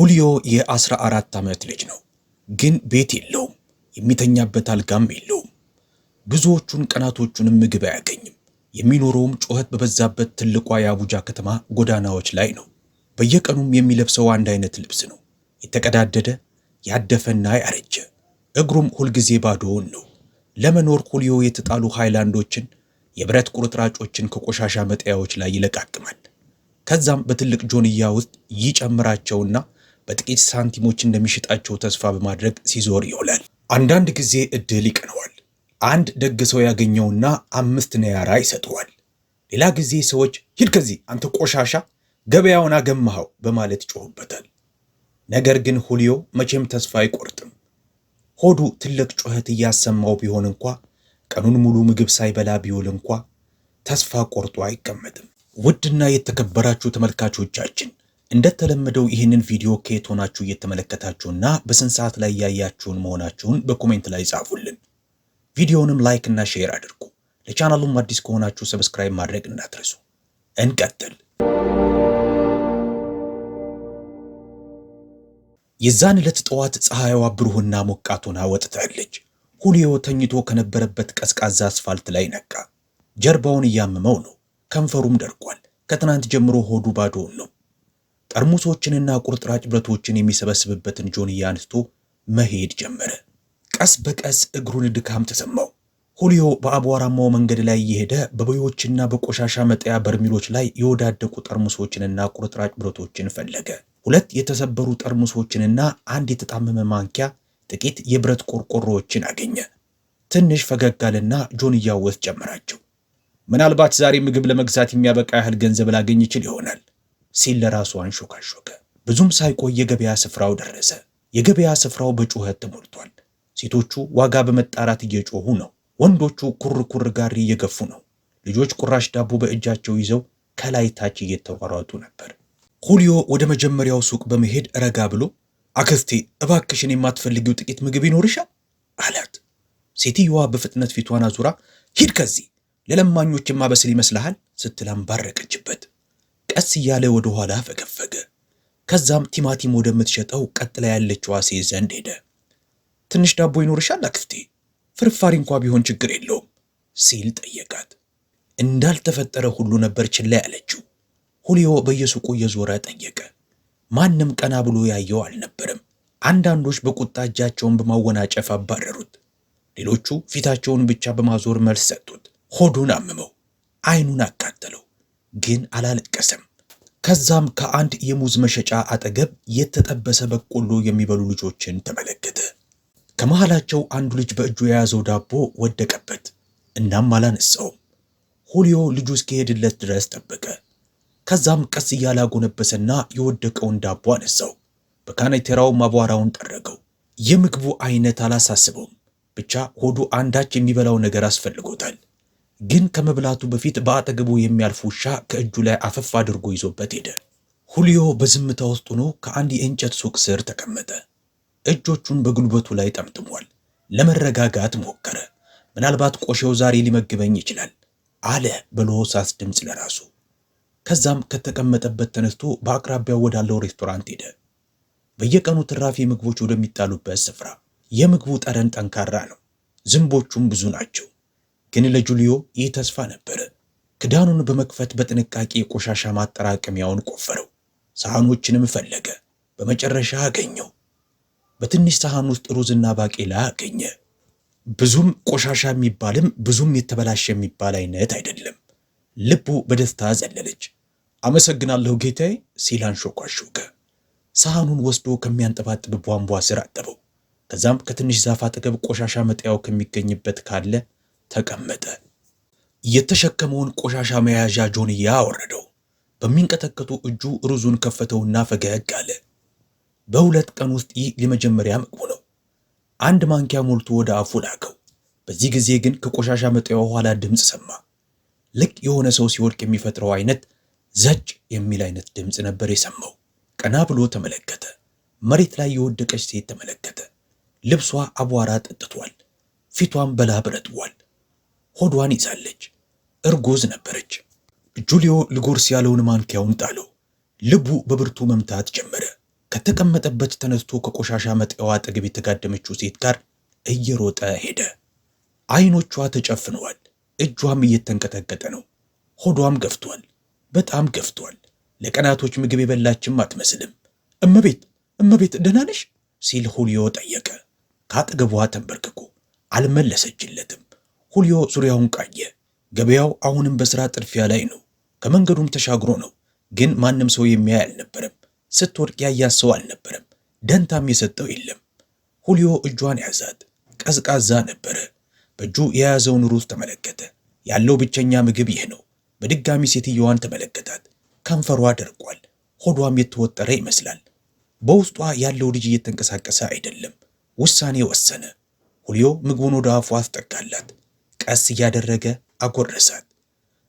ሁሊዮ የ14 ዓመት ልጅ ነው፣ ግን ቤት የለውም፣ የሚተኛበት አልጋም የለውም። ብዙዎቹን ቀናቶቹንም ምግብ አያገኝም። የሚኖረውም ጩኸት በበዛበት ትልቋ የአቡጃ ከተማ ጎዳናዎች ላይ ነው። በየቀኑም የሚለብሰው አንድ አይነት ልብስ ነው፣ የተቀዳደደ ያደፈና ያረጀ። እግሩም ሁልጊዜ ባዶውን ነው። ለመኖር ሁሊዮ የተጣሉ ሃይላንዶችን፣ የብረት ቁርጥራጮችን ከቆሻሻ መጣያዎች ላይ ይለቃቅማል። ከዛም በትልቅ ጆንያ ውስጥ ይጨምራቸውና በጥቂት ሳንቲሞች እንደሚሸጣቸው ተስፋ በማድረግ ሲዞር ይውላል። አንዳንድ ጊዜ እድል ይቀነዋል። አንድ ደግ ሰው ያገኘውና 5 ነያራ ይሰጠዋል። ሌላ ጊዜ ሰዎች ሂድ ከዚህ አንተ ቆሻሻ፣ ገበያውን አገማኸው በማለት ይጮሁበታል። ነገር ግን ሁሊዮ መቼም ተስፋ አይቆርጥም። ሆዱ ትልቅ ጩኸት እያሰማው ቢሆን እንኳ፣ ቀኑን ሙሉ ምግብ ሳይበላ ቢውል እንኳ ተስፋ ቆርጦ አይቀመጥም። ውድና የተከበራችሁ ተመልካቾቻችን እንደተለመደው ይህንን ቪዲዮ ከየት ሆናችሁ እየተመለከታችሁና በስንት ሰዓት ላይ ያያችሁን መሆናችሁን በኮሜንት ላይ ጻፉልን። ቪዲዮውንም ላይክ እና ሼር አድርጉ። ለቻናሉም አዲስ ከሆናችሁ ሰብስክራይብ ማድረግ እንዳትረሱ። እንቀጥል። የዛን ዕለት ጠዋት ፀሐይዋ ብሩህና ሞቃት ሆና ወጥታለች። ሁሊዮ ተኝቶ ከነበረበት ቀዝቃዛ አስፋልት ላይ ነቃ። ጀርባውን እያመመው ነው። ከንፈሩም ደርቋል። ከትናንት ጀምሮ ሆዱ ባዶውን ነው። ጠርሙሶችንና ቁርጥራጭ ብረቶችን የሚሰበስብበትን ጆንያ አንስቶ መሄድ ጀመረ። ቀስ በቀስ እግሩን ድካም ተሰማው። ሁሊዮ በአቧራማው መንገድ ላይ እየሄደ በቦዮችና በቆሻሻ መጣያ በርሚሎች ላይ የወዳደቁ ጠርሙሶችንና ቁርጥራጭ ብረቶችን ፈለገ። 2 የተሰበሩ ጠርሙሶችንና አንድ የተጣመመ ማንኪያ፣ ጥቂት የብረት ቆርቆሮዎችን አገኘ። ትንሽ ፈገግ አለና ጆንያው ውስጥ ጨመራቸው። ምናልባት ዛሬ ምግብ ለመግዛት የሚያበቃ ያህል ገንዘብ ላገኝ ይችል ይሆናል ሲል ለራሱ አንሾካሾከ። ብዙም ሳይቆይ የገበያ ስፍራው ደረሰ። የገበያ ስፍራው በጩኸት ተሞልቷል። ሴቶቹ ዋጋ በመጣራት እየጮሁ ነው። ወንዶቹ ኩርኩር ጋሪ እየገፉ ነው። ልጆች ቁራሽ ዳቦ በእጃቸው ይዘው ከላይ ታች እየተሯሯጡ ነበር። ሁሊዮ ወደ መጀመሪያው ሱቅ በመሄድ ረጋ ብሎ አክስቴ እባክሽን የማትፈልጊው ጥቂት ምግብ ይኖርሻል አላት። ሴትዮዋ በፍጥነት ፊቷን አዙራ ሂድ ከዚህ ለለማኞች የማበስል ይመስልሃል ስትል አንባረቀችበት። ቀስ እያለ ወደ ኋላ ፈገፈገ። ከዛም ቲማቲም ወደምትሸጠው ቀጥላ ያለችው ሴት ዘንድ ሄደ። ትንሽ ዳቦ ይኖርሻል አክስቴ? ፍርፋሪ እንኳ ቢሆን ችግር የለውም ሲል ጠየቃት። እንዳልተፈጠረ ሁሉ ነበር ችላ ያለችው። ሁሊዮ በየሱቁ እየዞረ ጠየቀ። ማንም ቀና ብሎ ያየው አልነበረም። አንዳንዶች በቁጣ እጃቸውን በማወናጨፍ አባረሩት። ሌሎቹ ፊታቸውን ብቻ በማዞር መልስ ሰጡት። ሆዱን አመመው፣ አይኑን አቃጠለው፣ ግን አላለቀሰም። ከዛም ከአንድ የሙዝ መሸጫ አጠገብ የተጠበሰ በቆሎ የሚበሉ ልጆችን ተመለከተ። ከመሃላቸው አንዱ ልጅ በእጁ የያዘው ዳቦ ወደቀበት፣ እናም አላነሳውም። ሁሊዮ ልጁ እስኪሄድለት ድረስ ጠበቀ። ከዛም ቀስ እያለ አጎነበሰና የወደቀውን ዳቦ አነሳው። በካኔቴራውም አቧራውን ጠረገው። የምግቡ አይነት አላሳስበውም፣ ብቻ ሆዱ አንዳች የሚበላው ነገር አስፈልጎታል። ግን ከመብላቱ በፊት በአጠገቡ የሚያልፍ ውሻ ከእጁ ላይ አፈፍ አድርጎ ይዞበት ሄደ። ሁሊዮ በዝምታ ውስጥ ሆኖ ከአንድ የእንጨት ሱቅ ስር ተቀመጠ። እጆቹን በጉልበቱ ላይ ጠምጥሟል። ለመረጋጋት ሞከረ። ምናልባት ቆሼው ዛሬ ሊመግበኝ ይችላል አለ በለሆሳስ ድምፅ ለራሱ። ከዛም ከተቀመጠበት ተነስቶ በአቅራቢያው ወዳለው ሬስቶራንት ሄደ። በየቀኑ ትራፊ ምግቦች ወደሚጣሉበት ስፍራ። የምግቡ ጠረን ጠንካራ ነው። ዝንቦቹም ብዙ ናቸው። ግን ለጁሊዮ ይህ ተስፋ ነበረ። ክዳኑን በመክፈት በጥንቃቄ የቆሻሻ ማጠራቀሚያውን ቆፈረው። ሳህኖችንም ፈለገ። በመጨረሻ አገኘው። በትንሽ ሳህን ውስጥ ሩዝና ባቄላ አገኘ። ብዙም ቆሻሻ የሚባልም ብዙም የተበላሸ የሚባል አይነት አይደለም። ልቡ በደስታ ዘለለች። አመሰግናለሁ ጌታዬ ሲል አንሾኳሾከ። ሳህኑን ወስዶ ከሚያንጠባጥብ ቧንቧ ስር አጠበው። ከዛም ከትንሽ ዛፍ አጠገብ ቆሻሻ መጣያው ከሚገኝበት ካለ ተቀመጠ። የተሸከመውን ቆሻሻ መያዣ ጆንያ አወረደው። በሚንቀጠቀጡ እጁ ሩዙን ከፈተውና ፈገግ አለ። በ2 ቀን ውስጥ ይህ የመጀመሪያ ምግቡ ነው። አንድ ማንኪያ ሞልቶ ወደ አፉ ላከው። በዚህ ጊዜ ግን ከቆሻሻ መጣያው ኋላ ድምፅ ሰማ። ልክ የሆነ ሰው ሲወድቅ የሚፈጥረው አይነት ዘጭ የሚል አይነት ድምፅ ነበር የሰማው። ቀና ብሎ ተመለከተ። መሬት ላይ የወደቀች ሴት ተመለከተ። ልብሷ አቧራ ጠጥቷል። ፊቷም በላብ ረጥቧል። ሆዷን ይዛለች። እርጉዝ ነበረች። ጁሊዮ ልጎርስ ያለውን ማንኪያውን ጣለው። ልቡ በብርቱ መምታት ጀመረ። ከተቀመጠበት ተነስቶ ከቆሻሻ መጣያዋ አጠገብ የተጋደመችው ሴት ጋር እየሮጠ ሄደ። አይኖቿ ተጨፍነዋል። እጇም እየተንቀጠቀጠ ነው። ሆዷም ገፍቷል፣ በጣም ገፍቷል። ለቀናቶች ምግብ የበላችም አትመስልም። እመቤት ደህና ነሽ ሲል ሁሊዮ ጠየቀ። ከአጠገቧ ተንበርክኮ አልመለሰችለትም። ሁሊዮ ዙሪያውን ቃኘ። ገበያው አሁንም በሥራ ጥድፊያ ላይ ነው። ከመንገዱም ተሻግሮ ነው፣ ግን ማንም ሰው የሚያይ አልነበረም። ስትወድቅ ያያት ሰው አልነበረም። ደንታም የሰጠው የለም። ሁሊዮ እጇን ያዛት። ቀዝቃዛ ነበረ። በእጁ የያዘውን ሩዝ ተመለከተ። ያለው ብቸኛ ምግብ ይህ ነው። በድጋሚ ሴትየዋን ተመለከታት። ከንፈሯ ደርቋል። ሆዷም የተወጠረ ይመስላል። በውስጧ ያለው ልጅ እየተንቀሳቀሰ አይደለም። ውሳኔ ወሰነ። ሁሊዮ ምግቡን ወደ አፏ አስጠጋላት። ቀስ እያደረገ አጎረሳት።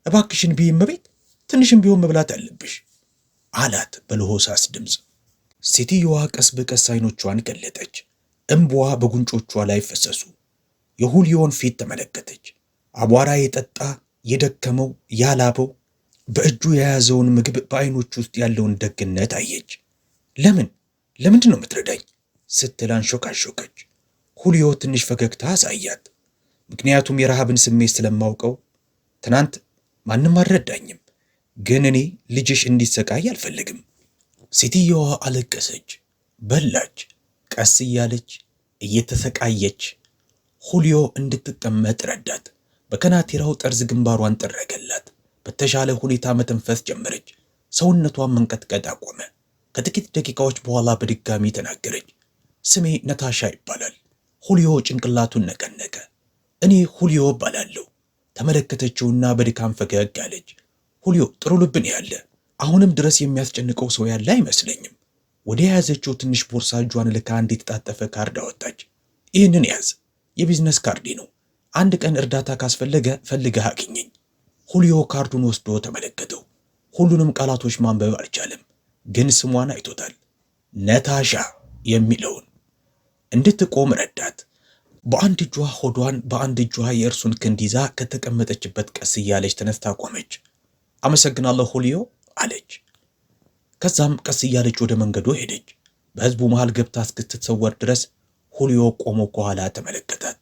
እባክሽን ብይ እመቤት፣ ትንሽም ቢሆን መብላት አለብሽ አላት በለሆሳስ ድምፅ። ሴትየዋ ቀስ በቀስ አይኖቿን ገለጠች። እንባዋ በጉንጮቿ ላይ ፈሰሱ። የሁሊዮን ፊት ተመለከተች። አቧራ የጠጣ የደከመው ያላበው በእጁ የያዘውን ምግብ በአይኖቹ ውስጥ ያለውን ደግነት አየች። ለምንድን ነው የምትረዳኝ ስትል አንሾካሾከች። ሁሊዮ ትንሽ ፈገግታ አሳያት። ምክንያቱም የረሃብን ስሜት ስለማውቀው። ትናንት ማንም አልረዳኝም፣ ግን እኔ ልጅሽ እንዲሰቃይ አልፈልግም። ሴትየዋ አለቀሰች፣ በላች፣ ቀስ እያለች እየተሰቃየች። ሁሊዮ እንድትቀመጥ ረዳት። በከናቴራው ጠርዝ ግንባሯን ጠረገላት። በተሻለ ሁኔታ መተንፈስ ጀመረች። ሰውነቷን መንቀጥቀጥ አቆመ። ከጥቂት ደቂቃዎች በኋላ በድጋሚ ተናገረች። ስሜ ነታሻ ይባላል። ሁሊዮ ጭንቅላቱን ነቀነቀ። እኔ ሁሊዮ እባላለሁ። ተመለከተችውና በድካም ፈገግ አለች። ሁሊዮ ጥሩ ልብን ያለ፣ አሁንም ድረስ የሚያስጨንቀው ሰው ያለ አይመስለኝም። ወደ ያዘችው ትንሽ ቦርሳ እጇን ልካ አንድ የተጣጠፈ ካርድ አወጣች። ይህንን ያዝ፣ የቢዝነስ ካርዴ ነው። አንድ ቀን እርዳታ ካስፈለገ ፈልገህ አግኘኝ። ሁሊዮ ካርዱን ወስዶ ተመለከተው። ሁሉንም ቃላቶች ማንበብ አልቻለም፣ ግን ስሟን አይቶታል። ነታሻ የሚለውን። እንድትቆም ረዳት። በአንድ እጇ ሆዷን፣ በአንድ እጇ የእርሱን ክንድ ይዛ ከተቀመጠችበት ቀስ እያለች ተነስታ ቆመች። አመሰግናለሁ ሁሊዮ አለች። ከዛም ቀስ እያለች ወደ መንገዱ ሄደች። በሕዝቡ መሃል ገብታ እስክትሰወር ድረስ ሁሊዮ ቆሞ ከኋላ ተመለከታት።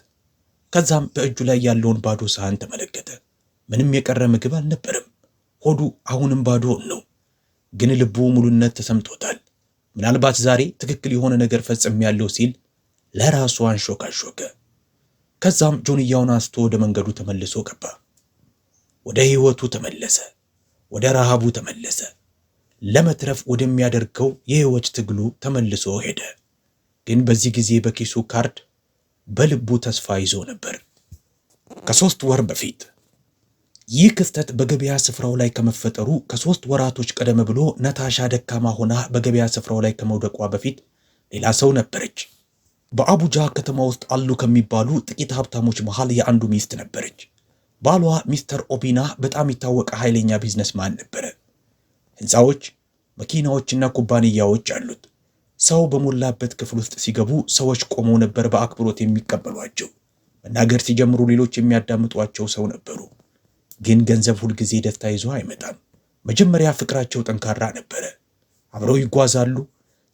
ከዛም በእጁ ላይ ያለውን ባዶ ሳህን ተመለከተ። ምንም የቀረ ምግብ አልነበረም። ሆዱ አሁንም ባዶ ነው፣ ግን ልቡ ሙሉነት ተሰምቶታል። ምናልባት ዛሬ ትክክል የሆነ ነገር ፈጽሜያለሁ ሲል ለራሱ አንሾካሾከ። ከዛም ጆንያውን አንስቶ ወደ መንገዱ ተመልሶ ገባ። ወደ ሕይወቱ ተመለሰ። ወደ ረሃቡ ተመለሰ። ለመትረፍ ወደሚያደርገው የሕይወት ትግሉ ተመልሶ ሄደ። ግን በዚህ ጊዜ በኪሱ ካርድ፣ በልቡ ተስፋ ይዞ ነበር። ከ3 ወር በፊት ይህ ክስተት በገበያ ስፍራው ላይ ከመፈጠሩ ከ3 ወራቶች ቀደም ብሎ ነታሻ ደካማ ሆና በገበያ ስፍራው ላይ ከመውደቋ በፊት ሌላ ሰው ነበረች። በአቡጃ ከተማ ውስጥ አሉ ከሚባሉ ጥቂት ሀብታሞች መሃል የአንዱ ሚስት ነበረች። ባሏ ሚስተር ኦቢና በጣም የታወቀ ኃይለኛ ቢዝነስማን ነበረ። ሕንፃዎች፣ መኪናዎችና ኩባንያዎች አሉት። ሰው በሞላበት ክፍል ውስጥ ሲገቡ ሰዎች ቆመው ነበር በአክብሮት የሚቀበሏቸው። መናገር ሲጀምሩ ሌሎች የሚያዳምጧቸው ሰው ነበሩ። ግን ገንዘብ ሁልጊዜ ደስታ ይዞ አይመጣም። መጀመሪያ ፍቅራቸው ጠንካራ ነበረ። አብረው ይጓዛሉ፣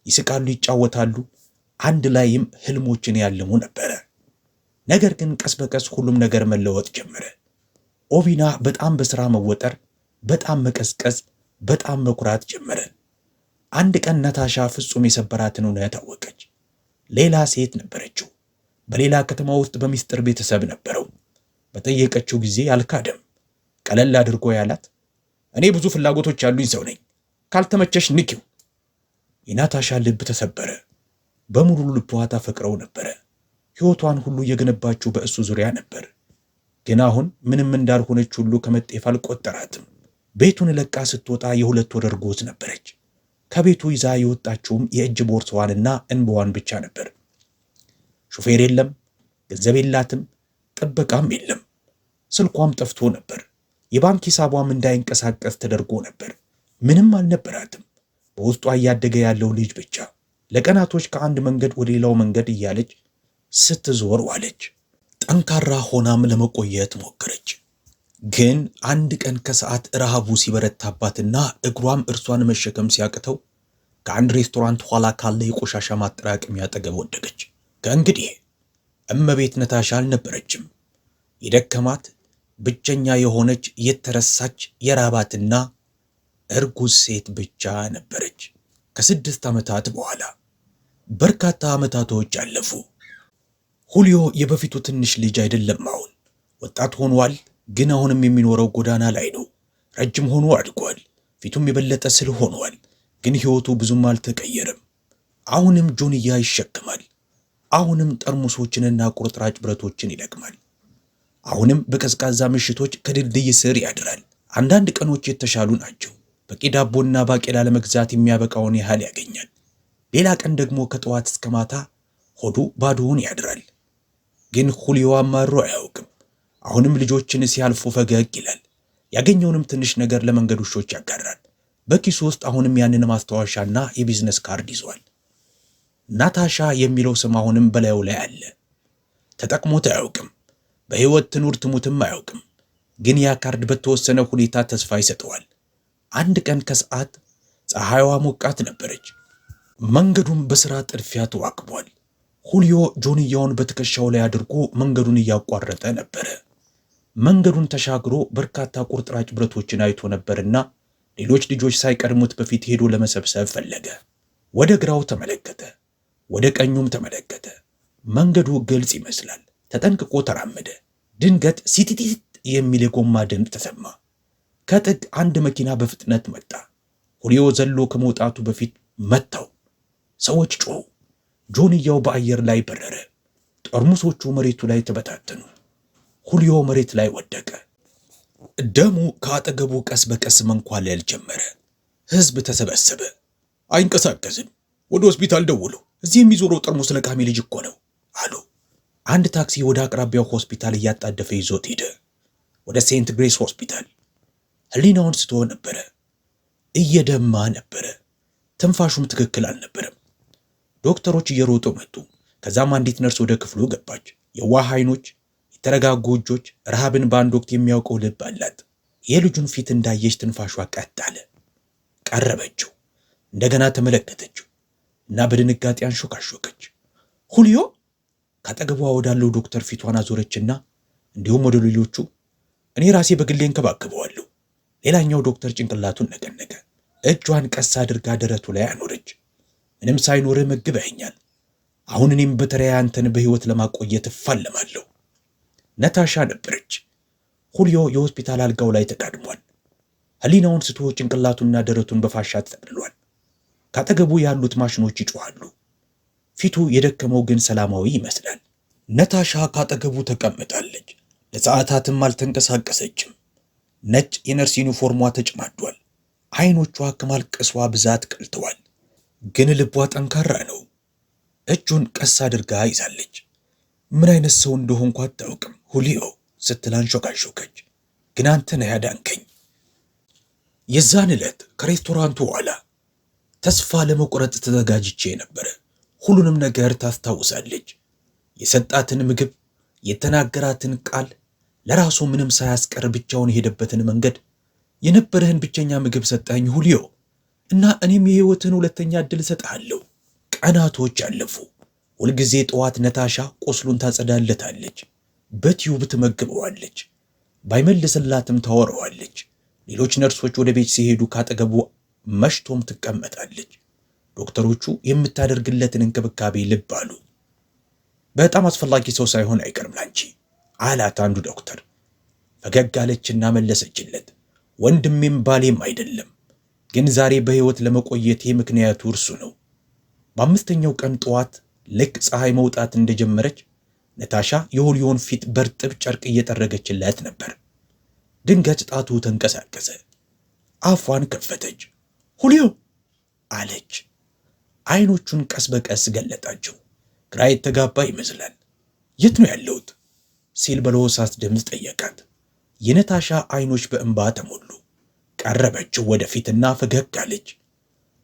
ይስቃሉ፣ ይጫወታሉ። አንድ ላይም ህልሞችን ያልሙ ነበረ። ነገር ግን ቀስ በቀስ ሁሉም ነገር መለወጥ ጀመረ። ኦቢና በጣም በሥራ መወጠር፣ በጣም መቀዝቀዝ፣ በጣም መኩራት ጀመረ። አንድ ቀን ነታሻ ፍጹም የሰበራትን እውነት አወቀች። ሌላ ሴት ነበረችው። በሌላ ከተማ ውስጥ በሚስጥር ቤተሰብ ነበረው። በጠየቀችው ጊዜ አልካደም። ቀለል አድርጎ ያላት እኔ ብዙ ፍላጎቶች ያሉኝ ሰው ነኝ፣ ካልተመቸሽ ንኪው። የናታሻ ልብ ተሰበረ። በሙሉ ልቧ ታፈቅረው ነበረ። ሕይወቷን ሁሉ የገነባችው በእሱ ዙሪያ ነበር። ግን አሁን ምንም እንዳልሆነች ሁሉ ከመጤፍ አልቆጠራትም። ቤቱን ለቃ ስትወጣ የ2 ወር እርጉዝ ነበረች። ከቤቱ ይዛ የወጣችውም የእጅ ቦርሳዋንና እንባዋን ብቻ ነበር። ሹፌር የለም፣ ገንዘብ የላትም፣ ጥበቃም የለም። ስልኳም ጠፍቶ ነበር። የባንክ ሂሳቧም እንዳይንቀሳቀስ ተደርጎ ነበር። ምንም አልነበራትም። በውስጧ እያደገ ያለው ልጅ ብቻ። ለቀናቶች ከአንድ መንገድ ወደ ሌላው መንገድ እያለች ስትዞር ዋለች። ጠንካራ ሆናም ለመቆየት ሞከረች። ግን አንድ ቀን ከሰዓት ረሃቡ ሲበረታባትና እግሯም እርሷን መሸከም ሲያቅተው ከአንድ ሬስቶራንት ኋላ ካለ የቆሻሻ ማጠራቀሚያ አጠገብ ወደቀች። ከእንግዲህ እመቤት ነታሻ አልነበረችም። የደከማት ብቸኛ የሆነች የተረሳች የራባትና እርጉዝ ሴት ብቻ ነበረች። ከ6 ዓመታት በኋላ በርካታ ዓመታቶች አለፉ። ሁሊዮ የበፊቱ ትንሽ ልጅ አይደለም። አሁን ወጣት ሆኗል፣ ግን አሁንም የሚኖረው ጎዳና ላይ ነው። ረጅም ሆኖ አድጓል። ፊቱም የበለጠ ስል ሆኗል፣ ግን ሕይወቱ ብዙም አልተቀየረም። አሁንም ጆንያ ይሸክማል። አሁንም ጠርሙሶችንና ቁርጥራጭ ብረቶችን ይለቅማል። አሁንም በቀዝቃዛ ምሽቶች ከድልድይ ስር ያድራል። አንዳንድ ቀኖች የተሻሉ ናቸው። በቂ ዳቦና ባቄላ ለመግዛት የሚያበቃውን ያህል ያገኛል። ሌላ ቀን ደግሞ ከጠዋት እስከ ማታ ሆዱ ባዶውን ያድራል። ግን ሁሊዮ አማሮ አያውቅም። አሁንም ልጆችን ሲያልፉ ፈገግ ይላል። ያገኘውንም ትንሽ ነገር ለመንገድ ውሾች ያጋራል። በኪሱ ውስጥ አሁንም ያንን ማስታወሻና የቢዝነስ ካርድ ይዟል። ናታሻ የሚለው ስም አሁንም በላዩ ላይ አለ። ተጠቅሞት አያውቅም። በሕይወት ትኑር ትሙትም አያውቅም። ግን ያ ካርድ በተወሰነ ሁኔታ ተስፋ ይሰጠዋል። አንድ ቀን ከሰዓት ፀሐይዋ ሞቃት ነበረች። መንገዱም በሥራ ጥድፊያ ተዋክቧል። ሁሊዮ ጆንያውን በትከሻው ላይ አድርጎ መንገዱን እያቋረጠ ነበረ። መንገዱን ተሻግሮ በርካታ ቁርጥራጭ ብረቶችን አይቶ ነበርና ሌሎች ልጆች ሳይቀድሙት በፊት ሄዶ ለመሰብሰብ ፈለገ። ወደ ግራው ተመለከተ፣ ወደ ቀኙም ተመለከተ። መንገዱ ግልጽ ይመስላል። ተጠንቅቆ ተራመደ። ድንገት ሲቲቲት የሚል የጎማ ድምፅ ተሰማ። ከጥግ አንድ መኪና በፍጥነት መጣ። ሁሊዮ ዘሎ ከመውጣቱ በፊት መታው። ሰዎች ጮሁ። ጆንያው በአየር ላይ በረረ። ጠርሙሶቹ መሬቱ ላይ ተበታተኑ። ሁሊዮ መሬት ላይ ወደቀ። ደሙ ከአጠገቡ ቀስ በቀስ መንኳለል ጀመረ። ሕዝብ ተሰበሰበ። አይንቀሳቀስም፣ ወደ ሆስፒታል ደውሉ፣ እዚህ የሚዞረው ጠርሙስ ለቃሚ ልጅ እኮ ነው አሉ። አንድ ታክሲ ወደ አቅራቢያው ሆስፒታል እያጣደፈ ይዞት ሄደ። ወደ ሴንት ግሬስ ሆስፒታል። ሕሊናውን ስቶ ነበረ። እየደማ ነበረ። ትንፋሹም ትክክል አልነበረም። ዶክተሮች እየሮጡ መጡ። ከዛም አንዲት ነርስ ወደ ክፍሉ ገባች። የዋህ አይኖች፣ የተረጋጉ እጆች፣ ረሃብን በአንድ ወቅት የሚያውቀው ልብ አላት። የልጁን ፊት እንዳየች ትንፋሿ ቀጥ አለ። ቀረበችው፣ እንደገና ተመለከተችው እና በድንጋጤ አንሾካሾከች። ሁሊዮ ካጠገቧ ወዳለው ዶክተር ፊቷን አዞረችና እንዲሁም ወደ ሌሎቹ እኔ ራሴ በግሌ እንከባከበዋለሁ። ሌላኛው ዶክተር ጭንቅላቱን ነቀነቀ። እጇን ቀስ አድርጋ ደረቱ ላይ አኖረች። ምንም ሳይኖርህ መግበኸኛል። አሁን እኔም በተለይ አንተን በሕይወት ለማቆየት እፋለማለሁ። ነታሻ ነበረች። ሁሊዮ የሆስፒታል አልጋው ላይ ተጋድሟል። ሕሊናውን ስቶ ጭንቅላቱና ደረቱን በፋሻ ተጠቅልሏል። ካጠገቡ ያሉት ማሽኖች ይጮኻሉ። ፊቱ የደከመው ግን ሰላማዊ ይመስላል። ነታሻ ካጠገቡ ተቀምጣለች። ለሰዓታትም አልተንቀሳቀሰችም። ነጭ የነርስ ዩኒፎርሟ ተጨማዷል። አይኖቿ ከማልቀሷ ብዛት ቀልተዋል። ግን ልቧ ጠንካራ ነው። እጁን ቀስ አድርጋ ይዛለች። ምን አይነት ሰው እንደሆንኩ አታውቅም ሁሊዮ ስትል አንሾካሾከች። ግን አንተ ነህ ያዳንከኝ። የዛን ዕለት ከሬስቶራንቱ ኋላ ተስፋ ለመቁረጥ ተዘጋጅቼ ነበረ። ሁሉንም ነገር ታስታውሳለች። የሰጣትን ምግብ፣ የተናገራትን ቃል፣ ለራሱ ምንም ሳያስቀር ብቻውን የሄደበትን መንገድ። የነበረህን ብቸኛ ምግብ ሰጠኝ ሁሊዮ እና እኔም የሕይወትን ሁለተኛ ዕድል እሰጥሃለሁ። ቀናቶች አለፉ። ሁልጊዜ ጠዋት ነታሻ ቁስሉን ታጸዳለታለች፣ በቲዩብ ትመግበዋለች፣ ባይመልስላትም ታወራዋለች። ሌሎች ነርሶች ወደ ቤት ሲሄዱ ካጠገቡ መሽቶም ትቀመጣለች። ዶክተሮቹ የምታደርግለትን እንክብካቤ ልብ አሉ። በጣም አስፈላጊ ሰው ሳይሆን አይቀርም ላንቺ አላት አንዱ ዶክተር። ፈገግ አለችና መለሰችለት፣ ወንድሜም ባሌም አይደለም፣ ግን ዛሬ በሕይወት ለመቆየቴ ምክንያቱ እርሱ ነው። በአምስተኛው ቀን ጠዋት ልክ ፀሐይ መውጣት እንደጀመረች ነታሻ የሁሊዮን ፊት በርጥብ ጨርቅ እየጠረገችለት ነበር። ድንገት ጣቱ ተንቀሳቀሰ። አፏን ከፈተች። ሁሊዮ አለች። አይኖቹን ቀስ በቀስ ገለጣቸው። ግራ የተጋባ ይመስላል። የት ነው ያለሁት ሲል በለሆሳስ ድምፅ ጠየቃት። የነታሻ አይኖች በእንባ ተሞሉ። ቀረበችው ወደፊትና ፈገግ አለች።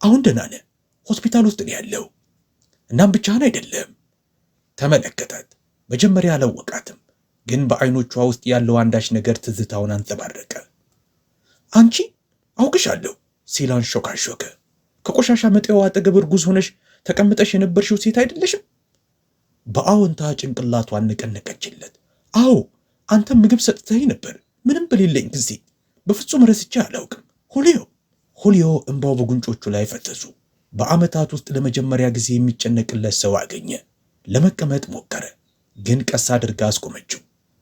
አሁን ደህና ነህ፣ ሆስፒታል ውስጥ ነው ያለው። እናም ብቻህን አይደለም። ተመለከታት። መጀመሪያ አላወቃትም፣ ግን በአይኖቿ ውስጥ ያለው አንዳች ነገር ትዝታውን አንጸባረቀ። አንቺ አውቅሻለሁ ሲል አንሾካሾከ። ከቆሻሻ መጤዋ አጠገብ እርጉዝ ሆነሽ ተቀምጠሽ የነበርሽው ሴት አይደለሽም? በአዎንታ ጭንቅላቷን ነቀነቀችለት። አዎ አንተ ምግብ ሰጥተኸኝ ነበር፣ ምንም በሌለኝ ጊዜ። በፍጹም ረስቼ አላውቅም ሁሊዮ እንባው በጉንጮቹ ላይ ፈሰሱ። በዓመታት ውስጥ ለመጀመሪያ ጊዜ የሚጨነቅለት ሰው አገኘ። ለመቀመጥ ሞከረ፣ ግን ቀስ አድርጋ አስቆመችው።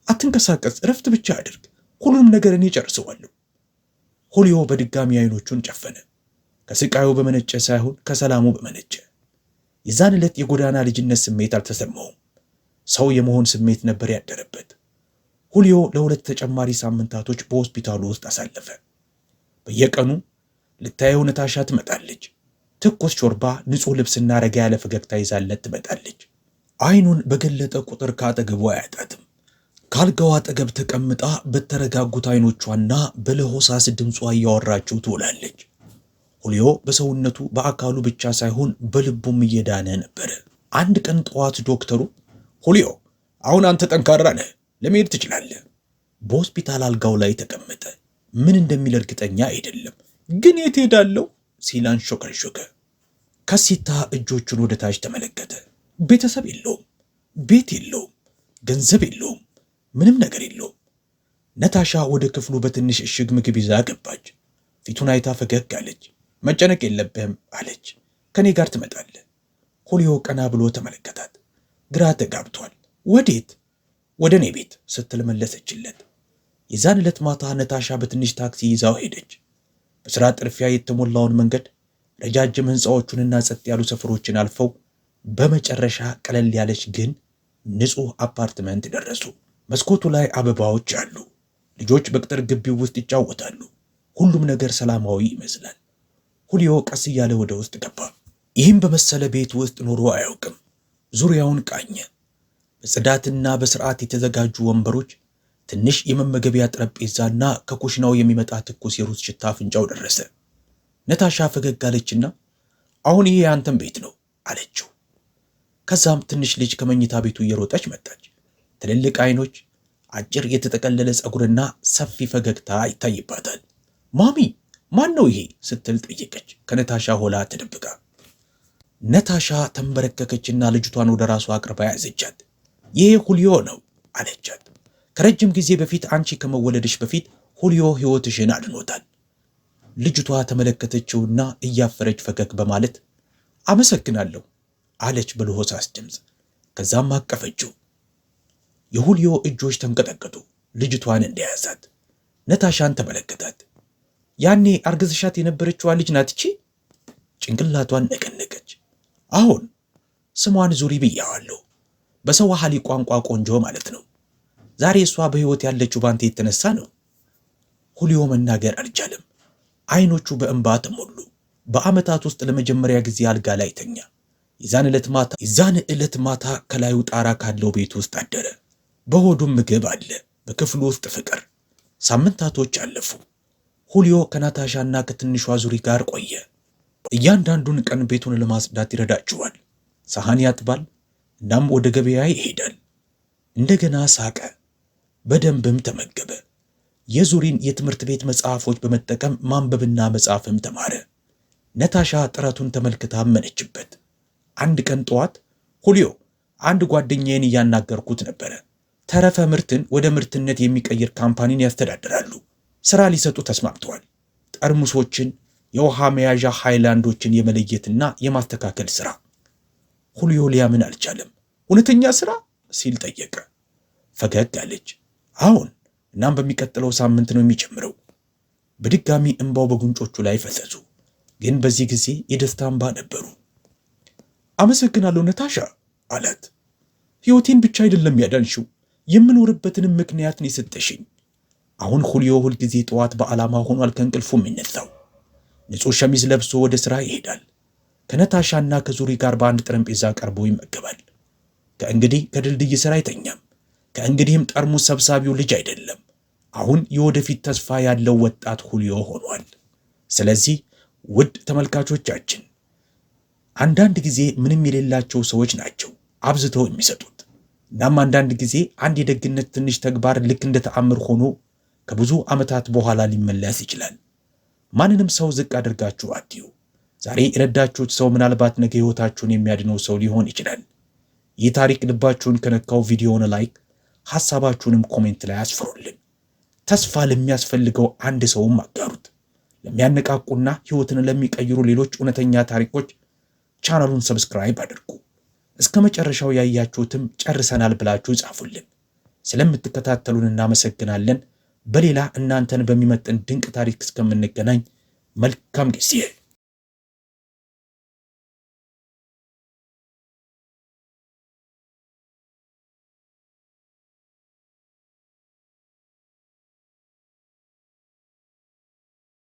አትንቀሳቀስ፣ እረፍት ብቻ አድርግ፣ ሁሉንም ነገር እኔ ጨርሰዋለሁ። ሁሊዮ በድጋሚ አይኖቹን ጨፈነ። ከስቃዩ በመነጨ ሳይሆን ከሰላሙ በመነጨ። የዛን ዕለት የጎዳና ልጅነት ስሜት አልተሰማውም። ሰው የመሆን ስሜት ነበር ያደረበት። ሁሊዮ ለ2 ተጨማሪ ሳምንታቶች በሆስፒታሉ ውስጥ አሳለፈ። በየቀኑ ልታየው ነታሻ ትመጣለች። ትኩስ ሾርባ፣ ንጹሕ ልብስና ረጋ ያለ ፈገግታ ይዛለት ትመጣለች። አይኑን በገለጠ ቁጥር ከአጠገቡ አያጣትም። ካልጋው አጠገብ ተቀምጣ በተረጋጉት አይኖቿና በለሆሳስ ድምጿ እያወራችው ትውላለች። ሁሊዮ በሰውነቱ በአካሉ ብቻ ሳይሆን በልቡም እየዳነ ነበረ። አንድ ቀን ጠዋት ዶክተሩ ሁሊዮ አሁን አንተ ጠንካራ ነህ፣ ለመሄድ ትችላለህ። በሆስፒታል አልጋው ላይ ተቀመጠ። ምን እንደሚል እርግጠኛ አይደለም። ግን የት ሄዳለሁ ሲል አንሾከሾከ። ካሴታ እጆቹን ወደ ታች ተመለከተ። ቤተሰብ የለውም፣ ቤት የለውም፣ ገንዘብ የለውም፣ ምንም ነገር የለውም። ነታሻ ወደ ክፍሉ በትንሽ እሽግ ምግብ ይዛ ገባች። ፊቱን አይታ ፈገግ አለች። መጨነቅ የለብህም አለች። ከኔ ጋር ትመጣለህ። ሁሊዮ ቀና ብሎ ተመለከታት። ግራ ተጋብቷል። ወዴት? ወደ እኔ ቤት ስትል መለሰችለት። የዛን ዕለት ማታ ነታሻ በትንሽ ታክሲ ይዛው ሄደች። በሥራ ጥርፊያ የተሞላውን መንገድ፣ ረጃጅም ሕንፃዎቹንና ጸጥ ያሉ ሰፈሮችን አልፈው በመጨረሻ ቀለል ያለች ግን ንጹሕ አፓርትመንት ደረሱ። መስኮቱ ላይ አበባዎች አሉ። ልጆች በቅጥር ግቢው ውስጥ ይጫወታሉ። ሁሉም ነገር ሰላማዊ ይመስላል። ሁሊዮ ቀስ እያለ ወደ ውስጥ ገባ። ይህም በመሰለ ቤት ውስጥ ኖሮ አያውቅም። ዙሪያውን ቃኘ። በጽዳትና በስርዓት የተዘጋጁ ወንበሮች፣ ትንሽ የመመገቢያ ጠረጴዛና ከኩሽናው የሚመጣ ትኩስ የሩዝ ሽታ አፍንጫው ደረሰ። ነታሻ ፈገግ አለችና አሁን ይሄ የአንተን ቤት ነው አለችው። ከዛም ትንሽ ልጅ ከመኝታ ቤቱ እየሮጠች መጣች። ትልልቅ አይኖች፣ አጭር የተጠቀለለ ፀጉርና ሰፊ ፈገግታ ይታይባታል። ማሚ ማን ነው ይሄ ስትል ጠየቀች፣ ከነታሻ ሆላ ተደብቃ። ነታሻ ተንበረከከችና ልጅቷን ወደ ራሷ አቅርባ ያዘቻት። ይሄ ሁሊዮ ነው አለቻት። ከረጅም ጊዜ በፊት አንቺ ከመወለድሽ በፊት ሁሊዮ ሕይወትሽን አድኖታል። ልጅቷ ተመለከተችውና እያፈረች ፈገግ በማለት አመሰግናለሁ አለች በለሆሳስ ድምፅ። ከዛም አቀፈችው። የሁሊዮ እጆች ተንቀጠቀጡ ልጅቷን እንደያዛት። ነታሻን ተመለከታት። ያኔ አርግዝሻት የነበረችዋ ልጅ ናትቺ? ጭንቅላቷን ነቀነቀች። አሁን ስሟን ዙሪ ብያዋለሁ። በሰዋሃሊ ቋንቋ ቆንጆ ማለት ነው። ዛሬ እሷ በሕይወት ያለችው ባንተ የተነሳ ነው። ሁሊዮ መናገር አልቻለም። አይኖቹ በእንባ ተሞሉ። በዓመታት ውስጥ ለመጀመሪያ ጊዜ አልጋ ላይ ተኛ። የዛን ዕለት ማታ ከላዩ ጣራ ካለው ቤት ውስጥ አደረ። በሆዱም ምግብ አለ፣ በክፍሉ ውስጥ ፍቅር። ሳምንታቶች አለፉ። ሁሊዮ ከናታሻና ከትንሿ ዙሪ ጋር ቆየ። እያንዳንዱን ቀን ቤቱን ለማጽዳት ይረዳችዋል፣ ሰሃን ያጥባል፣ እናም ወደ ገበያ ይሄዳል። እንደገና ሳቀ፣ በደንብም ተመገበ። የዙሪን የትምህርት ቤት መጽሐፎች በመጠቀም ማንበብና መጻፍም ተማረ። ነታሻ ጥረቱን ተመልክታ አመነችበት። አንድ ቀን ጠዋት ሁሊዮ አንድ ጓደኛዬን እያናገርኩት ነበረ። ተረፈ ምርትን ወደ ምርትነት የሚቀይር ካምፓኒን ያስተዳድራሉ። ሥራ ሊሰጡ ተስማምተዋል። ጠርሙሶችን፣ የውሃ መያዣ ሃይላንዶችን የመለየትና የማስተካከል ሥራ። ሁሊዮ ሊያምን አልቻለም። እውነተኛ ሥራ ሲል ጠየቀ። ፈገግ አለች። አሁን እናም በሚቀጥለው ሳምንት ነው የሚጀምረው። በድጋሚ እንባው በጉንጮቹ ላይ ፈሰሱ፣ ግን በዚህ ጊዜ የደስታ እንባ ነበሩ። አመሰግናለሁ ነታሻ አላት። ሕይወቴን ብቻ አይደለም ያዳንሽው፣ የምኖርበትንም ምክንያትን የሰጠሽኝ። አሁን ሁሊዮ ሁልጊዜ ጠዋት በዓላማ ሆኗል ከእንቅልፉ የሚነሳው። ንጹሕ ሸሚዝ ለብሶ ወደ ሥራ ይሄዳል። ከነታሻና ከዙሪ ጋር በአንድ ጠረጴዛ ቀርቦ ይመገባል። ከእንግዲህ ከድልድይ ሥራ አይተኛም። ከእንግዲህም ጠርሙስ ሰብሳቢው ልጅ አይደለም። አሁን የወደፊት ተስፋ ያለው ወጣት ሁሊዮ ሆኗል። ስለዚህ ውድ ተመልካቾቻችን አንዳንድ ጊዜ ምንም የሌላቸው ሰዎች ናቸው አብዝተው የሚሰጡት። እናም አንዳንድ ጊዜ አንድ የደግነት ትንሽ ተግባር ልክ እንደ ተአምር ሆኖ ከብዙ ዓመታት በኋላ ሊመለስ ይችላል። ማንንም ሰው ዝቅ አድርጋችሁ አትዩ። ዛሬ የረዳችሁት ሰው ምናልባት ነገ ሕይወታችሁን የሚያድነው ሰው ሊሆን ይችላል። ይህ ታሪክ ልባችሁን ከነካው ቪዲዮውን ላይክ፣ ሐሳባችሁንም ኮሜንት ላይ አስፍሩልን። ተስፋ ለሚያስፈልገው አንድ ሰውም አጋሩት። ለሚያነቃቁና ሕይወትን ለሚቀይሩ ሌሎች እውነተኛ ታሪኮች ቻናሉን ሰብስክራይብ አድርጉ። እስከ መጨረሻው ያያችሁትም ጨርሰናል ብላችሁ ጻፉልን። ስለምትከታተሉን እናመሰግናለን። በሌላ እናንተን በሚመጥን ድንቅ ታሪክ እስከምንገናኝ መልካም ጊዜ